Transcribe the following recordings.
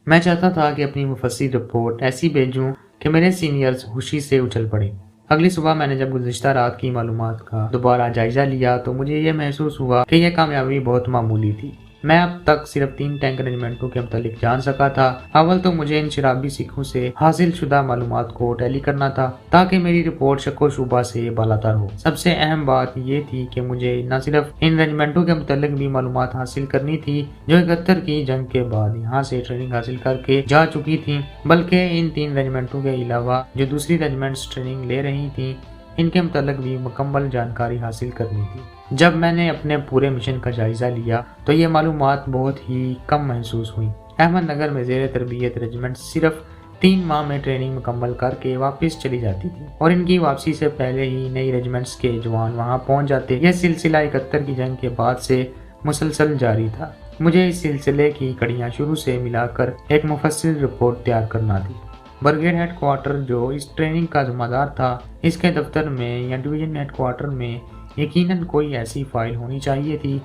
मैं चाहता था कि अपनी मुफस्सिल रिपोर्ट ऐसी भेजूं कि मेरे सीनियर्स खुशी से उछल पड़े। अगली सुबह मैंने जब गुज़िश्ता रात की मालूमात का दोबारा जायजा लिया तो मुझे ये महसूस हुआ कि यह कामयाबी बहुत मामूली थी। मैं अब तक सिर्फ 3 टैंक रेजिमेंटों के मुतालिक जान सका था। अव्वल तो मुझे इन शराबी सिखों से हासिल शुदा मालूमात को टैली करना था ताकि मेरी रिपोर्ट शक्को शुबा से बालातर हो। सबसे अहम बात ये थी कि मुझे न सिर्फ इन रेजिमेंटों के मुतालिक भी मालूमात हासिल करनी थी जो 71 की जंग के बाद यहाँ से ट्रेनिंग हासिल करके जा चुकी थी, बल्कि इन 3 रेजिमेंटों के अलावा जो दूसरी रेजिमेंट्स ट्रेनिंग ले रही थी इनके मुतालिक भी मुकम्मल जानकारी हासिल करनी थी। जब मैंने अपने पूरे मिशन का जायजा लिया तो ये मालूमात बहुत ही कम महसूस हुई। अहमदनगर में ज़ेर तरबियत रेजिमेंट सिर्फ 3 माह में ट्रेनिंग मुकम्मल करके वापस चली जाती थी और इनकी वापसी से पहले ही नई रेजिमेंट्स के जवान वहां पहुंच जाते। यह सिलसिला 71 की जंग के बाद से मुसलसल जारी था। मुझे इस सिलसिले की कड़ियाँ शुरू से मिलाकर एक मुफस्सिल रिपोर्ट तैयार करना थी। ब्रिगेड हेडक्वार्टर जो इस ट्रेनिंग का जिम्मेदार था, इसके दफ्तर में या डिवीजन हेडक्वार्टर में यकीनन कोई ऐसी फाइल होनी चाहिए थी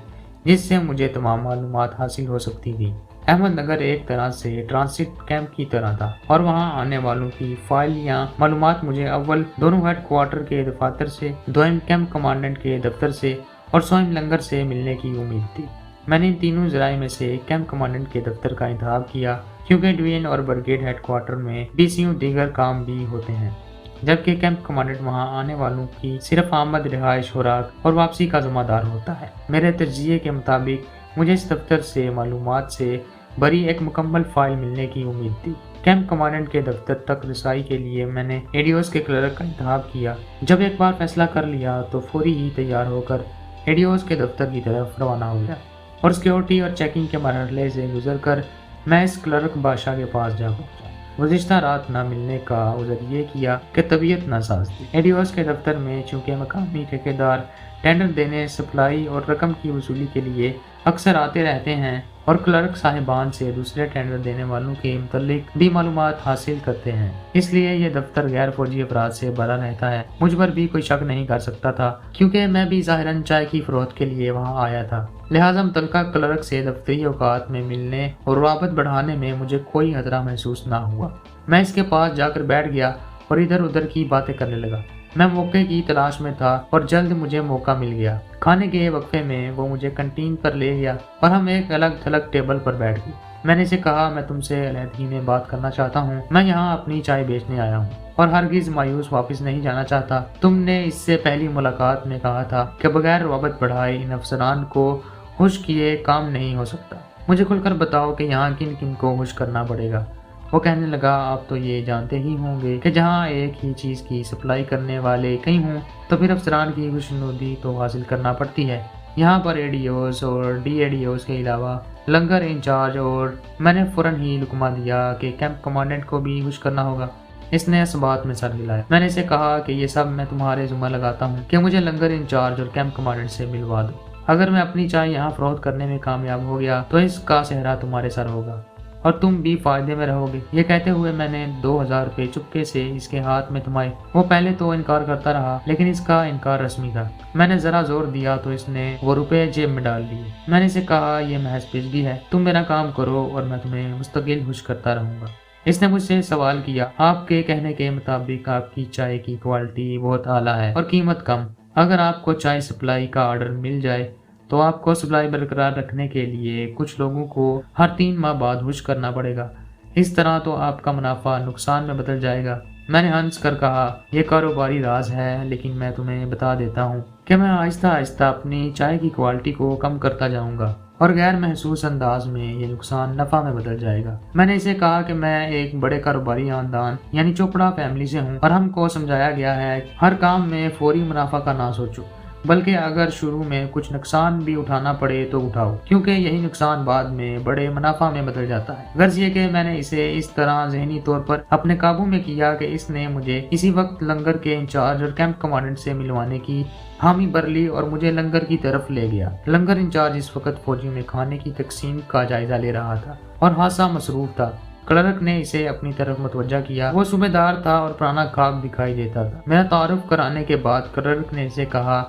जिससे मुझे तमाम मालूमात हासिल हो सकती थी। अहमदनगर एक तरह से ट्रांसिट कैंप की तरह था और वहां आने वालों की फाइल या मालूमात मुझे अव्वल दोनों हेडक्वार्टर के दफातर से, दोयम कैंप कमांडेंट के दफ्तर से और सोइम लंगर से मिलने की उम्मीद थी। मैंने इन तीनों जराए में से कैंप कमांडेंट के दफ्तर का इंतखाब किया क्योंकि डिवीजन और ब्रिगेड हेडक्वार्टर में बीसीयू दीगर काम भी होते हैं, जबकि कैंप कमांडेंट वहां आने वालों की सिर्फ आमद, रिहाइश, खुराक और वापसी का जिम्मेदार होता है। मेरे तज्जिये के मुताबिक मुझे इस दफ्तर से मालूमात से भरी एक मुकम्मल फाइल मिलने की उम्मीद थी। कैंप कमांडेंट के दफ्तर तक रसाई के लिए मैंने एडीओस के क्लर्क का इंतखाब किया। जब एक बार फैसला कर लिया तो फौरी ही तैयार होकर एडीओस के दफ्तर की तरफ रवाना हो गया और सिक्योरिटी और चेकिंग के मरहले से गुजर कर मैं इस क्लर्क बादशाह के पास जा पहुंचा। गुज़िश्ता रात न मिलने का उज़र ये किया कि तबीयत नासाज थी। एडीओस के दफ्तर में चूंकि मकामी ठेकेदार टेंडर देने, सप्लाई और रकम की वसूली के लिए अक्सर आते रहते हैं और क्लर्क साहिबान से दूसरे टेंडर देने वालों के मुतालिक भी मालूमात हासिल करते हैं, इसलिए यह दफ्तर गैर फौजी अफराद से भरा रहता है। मुझ पर भी कोई शक नहीं कर सकता था क्योंकि मैं भी ज़ाहिरन चाय की फरोख्त के लिए वहां आया था। लिहाजा मुतल्लिका क्लर्क से दफ्तरी औकात में मिलने और रवाबत बढ़ाने में मुझे कोई खतरा महसूस ना हुआ। मैं इसके पास जाकर बैठ गया और इधर उधर की बातें करने लगा। मैं मौके की तलाश में था और जल्द मुझे मौका मिल गया। खाने के वक्फे में वो मुझे कैंटीन पर ले गया और हम एक अलग थलग टेबल पर बैठ गए। मैंने इसे कहा, मैं तुमसे अलहदगी में बात करना चाहता हूँ। मैं यहाँ अपनी चाय बेचने आया हूँ और हरगिज मायूस वापस नहीं जाना चाहता। तुमने इससे पहली मुलाकात में कहा था कि बगैर रवाबत बढ़ाए इन अफसरान को खुश किए काम नहीं हो सकता। मुझे खुलकर बताओ कि यहाँ किन किन को खुश करना पड़ेगा। वो कहने लगा, आप तो ये जानते ही होंगे कि जहाँ एक ही चीज़ की सप्लाई करने वाले कई हों तो फिर अफसरान की खुशनुदी तो हासिल करना पड़ती है। यहाँ पर एडीओस और डीएडीओस के अलावा लंगर इंचार्ज और मैंने फ़ौरन ही लुकमा दिया कि कैंप कमांडेंट को भी खुश करना होगा। इसने इस बात में सर हिलाया। मैंने इसे कहा कि ये सब मैं तुम्हारे ज़िम्मा लगाता हूँ कि मुझे लंगर इंचार्ज और कैंप कमांडेंट से मिलवा दो। अगर मैं अपनी चाय यहाँ फरोख्त करने में कामयाब हो गया तो इसका सेहरा तुम्हारे सर होगा और तुम भी फायदे में रहोगे। ये कहते हुए मैंने 2000 रुपये चुपके से इसके हाथ में थमाए। वो पहले तो इनकार करता रहा लेकिन इसका इनकार रस्मी था। मैंने जरा जोर दिया तो इसने वो रुपए जेब में डाल लिए। मैंने इसे कहा, ये महज पेशगी है, तुम मेरा काम करो और मैं तुम्हें मुस्तकिल खुश करता रहूंगा। इसने मुझसे सवाल किया, आपके कहने के मुताबिक आपकी चाय की क्वालिटी बहुत आला है और कीमत कम। अगर आपको चाय सप्लाई का ऑर्डर मिल जाए तो आपको सप्लाई बरकरार रखने के लिए कुछ लोगों को हर 3 माह बाद खुश करना पड़ेगा। इस तरह तो आपका मुनाफा नुकसान में बदल जाएगा। मैंने हंस कर कहा, यह कारोबारी राज है, लेकिन मैं तुम्हें बता देता हूँ कि मैं आहिस्ता आहिस्ता अपनी चाय की क्वालिटी को कम करता जाऊंगा और गैर महसूस अंदाज में ये नुकसान नफा में बदल जाएगा। मैंने इसे कहा कि मैं एक बड़े कारोबारी खानदान यानी चोपड़ा फैमिली से हूँ और हमको समझाया गया है हर काम में फौरी मुनाफा का ना सोचो, बल्कि अगर शुरू में कुछ नुकसान भी उठाना पड़े तो उठाओ, क्योंकि यही नुकसान बाद में बड़े मुनाफा में बदल जाता है। गर्ज ये कि मैंने इसे इस तरह ज़हनी तौर पर अपने काबू में किया कि इसने मुझे इसी वक्त लंगर के इंचार्ज और कैंप कमांडेंट से मिलवाने की हामी भर ली और मुझे लंगर की तरफ ले गया। लंगर इंचार्ज इस वक्त फौजियों में खाने की तकसीम का जायजा ले रहा था और हासा मसरूफ था। क्लर्क ने इसे अपनी तरफ मुतवज्जा किया। वो सूबेदार था और पुराना खाक दिखाई देता था। मेरा तारुफ कराने के बाद क्लर्क ने इसे कहा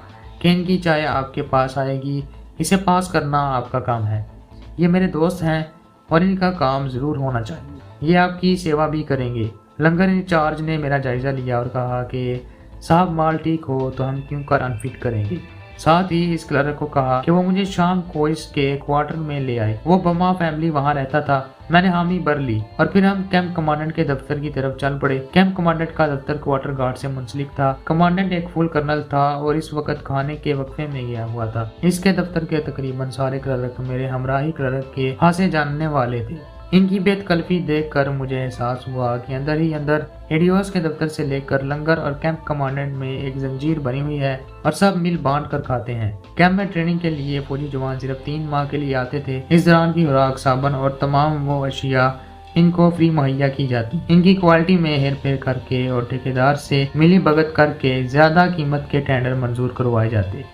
कि इनकी चाय आपके पास आएगी, इसे पास करना आपका काम है। ये मेरे दोस्त हैं और इनका काम जरूर होना चाहिए। ये आपकी सेवा भी करेंगे। लंगर इंचार्ज ने मेरा जायजा लिया और कहा कि साहब माल ठीक हो तो हम क्यों कर अनफिट करेंगे। साथ ही इस क्लर्क को कहा कि वो मुझे शाम को इसके क्वार्टर में ले आए। वो बमा फैमिली वहाँ रहता था। मैंने हामी भर ली और फिर हम कैंप कमांडेंट के दफ्तर की तरफ चल पड़े। कैंप कमांडेंट का दफ्तर क्वार्टर गार्ड से मुंसलिक था। कमांडेंट एक फुल कर्नल था और इस वक्त खाने के वक्फे में गया हुआ था। इसके दफ्तर के तकरीबन सारे क्लर्क मेरे हमराही क्लर्क के हाथ से जानने वाले थे। इनकी बेतकल्फी देखकर मुझे एहसास हुआ कि अंदर ही अंदर एडियोस के दफ्तर से लेकर लंगर और कैंप कमांडेंट में एक जंजीर बनी हुई है और सब मिल बांट कर खाते हैं। कैंप में ट्रेनिंग के लिए फौजी जवान सिर्फ 3 माह के लिए आते थे। इस दौरान की खुराक, साबन और तमाम वो अशिया इनको फ्री मुहैया की जाती। इनकी क्वालिटी में हेर फेर करके और ठेकेदार से मिली भगत करके ज्यादा कीमत के टेंडर मंजूर करवाए जाते।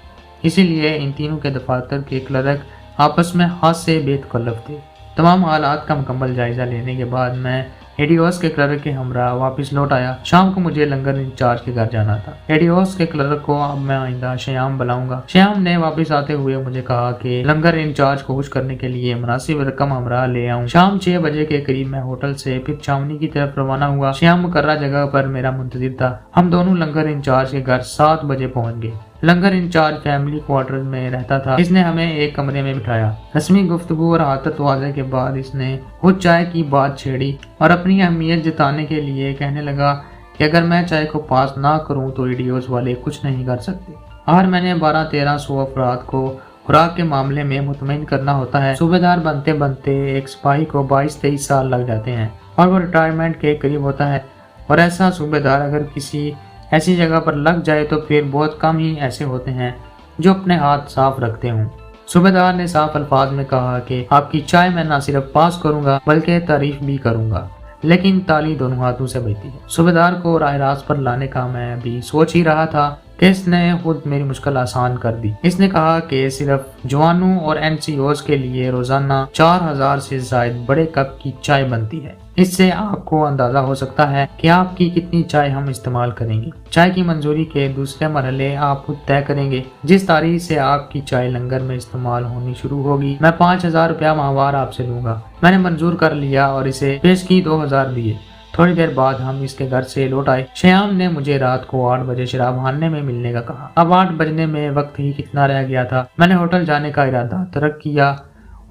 इसीलिए इन तीनों के दफातर के क्लर्क आपस में हाथ से बेतकल्लफ थे। तमाम हालात का मुकम्मल जायजा लेने के बाद मैं एडियोस के क्लर्क के हमरा वापस लौट आया। शाम को मुझे लंगर इंचार्ज के घर जाना था। एडियोस के क्लर्क को अब मैं आइंदा श्याम बुलाऊंगा। श्याम ने वापस आते हुए मुझे कहा कि लंगर इंचार्ज को खुश करने के लिए मुनासिब रकम हमरा ले आऊं। शाम 6 बजे के करीब मैं होटल से फिर छावनी की तरफ रवाना हुआ। श्याम मुकर्रा जगह पर मेरा मुंतजिर था। हम दोनों लंगर इंचार्ज के घर 7 बजे पहुंच गए। लंगर इंचार्ज फैमिली क्वार्टर में रहता था। इसने हमें एक कमरे में बिठाया। रस्मी गुफ्तगू और आदत वाजे के बाद इसने खुद चाय की बात छेड़ी और अपनी अहमियत जताने के लिए कहने लगा कि अगर मैं चाय को पास ना करूं तो एडियोस वाले कुछ नहीं कर सकते। और मैंने 1200-1300 अफराद को खुराक के मामले में मुतमईन करना होता है। सूबेदार बनते बनते एक सिपाही को 22-23 साल लग जाते हैं और वो रिटायरमेंट के करीब होता है। और ऐसा सूबेदार अगर किसी ऐसी जगह पर लग जाए तो फिर बहुत कम ही ऐसे होते हैं जो अपने हाथ साफ रखते हों। सूबेदार ने साफ अल्फाज में कहा कि आपकी चाय मैं न सिर्फ पास करूंगा बल्कि तारीफ भी करूंगा, लेकिन ताली दोनों हाथों से बजती है। सूबेदार को राह रास्त पर लाने का मैं अभी सोच ही रहा था कि इसने खुद मेरी मुश्किल आसान कर दी। इसने कहा कि सिर्फ जवानों और एनसीओज के लिए रोजाना 4000 से ज्यादा बड़े कप की चाय बनती है। इससे आपको अंदाजा हो सकता है कि आपकी कितनी चाय हम इस्तेमाल करेंगे। चाय की मंजूरी के दूसरे मरहले आप खुद तय करेंगे। जिस तारीख से आपकी चाय लंगर में इस्तेमाल होनी शुरू होगी मैं 5000 रुपया माहवार आपसे लूंगा। मैंने मंजूर कर लिया और इसे पेश की 2000 दिए। थोड़ी देर बाद हम इसके घर से लौट आए। श्याम ने मुझे रात को 8 बजे शराब खाने में मिलने का कहा। अब 8 बजने में वक्त ही कितना रह गया था। मैंने होटल जाने का इरादा तर्क किया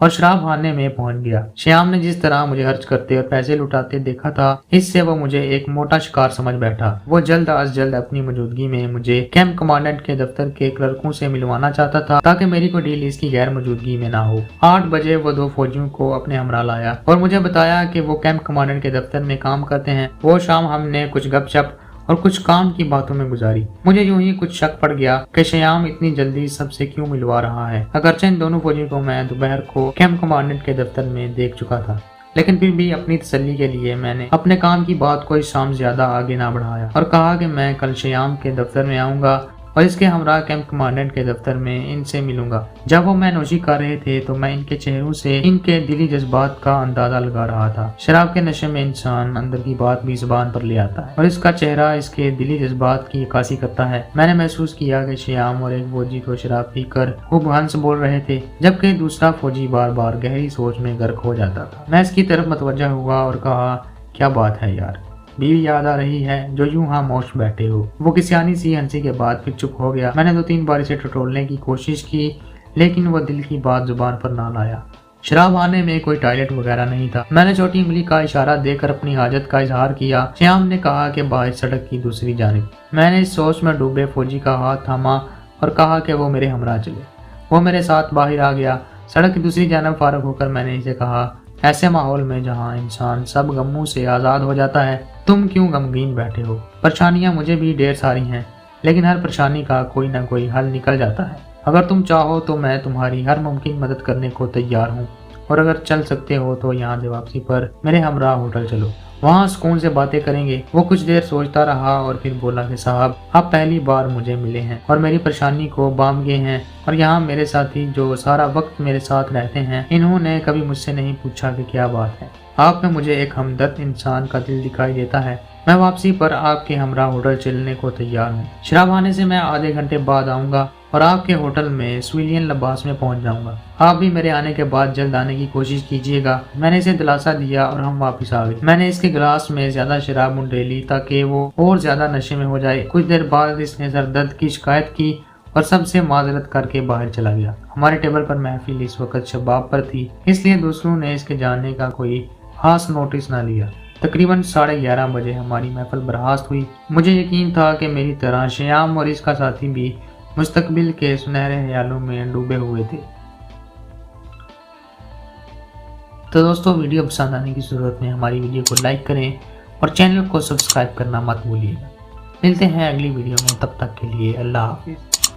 और शराब खाने में पहुंच गया। श्याम ने जिस तरह मुझे खर्च करते और पैसे लुटाते देखा था, इससे वो मुझे एक मोटा शिकार समझ बैठा। वो जल्द अज जल्द अपनी मौजूदगी में मुझे कैंप कमांडेंट के दफ्तर के क्लर्कों से मिलवाना चाहता था ताकि मेरी कोई डील इसकी गैर मौजूदगी में ना हो। 8 बजे वो 2 फौजियों को अपने हमरा लाया और मुझे बताया कि वो कैंप कमांडेंट के दफ्तर में काम करते हैं। वो शाम हमने कुछ गपशप और कुछ काम की बातों में गुजारी। मुझे यूं ही कुछ शक पड़ गया कि श्याम इतनी जल्दी सबसे क्यों मिलवा रहा है। अगरचे इन दोनों फौजियों को मैं दोपहर को कैंप कमांडेंट के दफ्तर में देख चुका था, लेकिन फिर भी अपनी तसल्ली के लिए मैंने अपने काम की बात को इस शाम ज्यादा आगे ना बढ़ाया और कहा कि मैं कल श्याम के दफ्तर में आऊंगा और इसके हमरा कैंप कमांडेंट के दफ्तर में इनसे मिलूंगा। जब वो मैं नोशी कर रहे थे तो मैं इनके चेहरों से इनके दिली जज्बात का अंदाजा लगा रहा था। शराब के नशे में इंसान अंदर की बात भी जुबान पर ले आता है और इसका चेहरा इसके दिली जज्बात की अक्कासी करता है। मैंने महसूस किया कि श्याम और एक फौजी को शराब पीकर खूब हंस बोल रहे थे, जबकि दूसरा फौजी बार बार गहरी सोच में गर्क हो जाता था। मैं इसकी तरफ मतवज्जा हुआ और कहा, क्या बात है यार, बीवी याद आ रही है जो यूं खामोश बैठे हो। वो किसियानी सी हंसी के बाद फिर चुप हो गया। मैंने 2-3 बार इसे टटोलने की कोशिश की, लेकिन वो दिल की बात जुबान पर ना लाया। शराब आने में कोई टॉयलेट वगैरह नहीं था। मैंने छोटी उंगली का इशारा देकर अपनी हाजत का इजहार किया। श्याम ने कहा कि बाहर सड़क की दूसरी जानिब। मैंने इस सोच में डूबे फौजी का हाथ थामा और कहा कि वो मेरे हमरा चले। वो मेरे साथ बाहर आ गया। सड़क की दूसरी जानिब फारग होकर मैंने इसे कहा, ऐसे माहौल में जहाँ इंसान सब गमों से आज़ाद हो जाता है, तुम क्यों गमगीन बैठे हो? परेशानियां मुझे भी ढेर सारी हैं, लेकिन हर परेशानी का कोई ना कोई हल निकल जाता है। अगर तुम चाहो तो मैं तुम्हारी हर मुमकिन मदद करने को तैयार हूँ, और अगर चल सकते हो तो यहाँ से वापसी पर मेरे हमरा होटल चलो, वहाँ सुकून से बातें करेंगे। वो कुछ देर सोचता रहा और फिर बोला कि साहब, आप पहली बार मुझे मिले हैं और मेरी परेशानी को बाम गए हैं, और यहाँ मेरे साथी जो सारा वक्त मेरे साथ रहते हैं, इन्होंने कभी मुझसे नहीं पूछा कि क्या बात है। आप में मुझे एक हमदर्द इंसान का दिल दिखाई देता है। मैं वापसी पर आपके हमरा होटल चलने को तैयार हूँ। शराब आने से मैं आधे घंटे बाद आऊँगा और आपके होटल में सिविलियन लिबास में पहुंच जाऊंगा। आप भी मेरे आने के बाद जल्द आने की कोशिश कीजिएगा। मैंने इसे दिलासा दिया और हम वापस आ गए। मैंने इसके गिलास में ज्यादा शराब मुंडेली ताकि वो और ज्यादा नशे में हो जाए। कुछ देर बाद इसने सर दर्द की शिकायत की और सबसे माजरत करके बाहर चला गया। हमारे टेबल पर महफिल इस वक्त शबाब पर थी, इसलिए दूसरों ने इसके जाने का कोई खास नोटिस न लिया। तकरीबन 11:30 बजे हमारी महफिल बर्खास्त हुई। मुझे यकीन था कि मेरी तरह श्याम और इसका साथी भी मुस्तकबिल के सुनहरे ख्यालों में डूबे हुए थे। तो दोस्तों, वीडियो पसंद आने की सूरत में हमारी वीडियो को लाइक करें और चैनल को सब्सक्राइब करना मत भूलिएगा। मिलते हैं अगली वीडियो में, तब तक के लिए अल्लाह हाफिज़।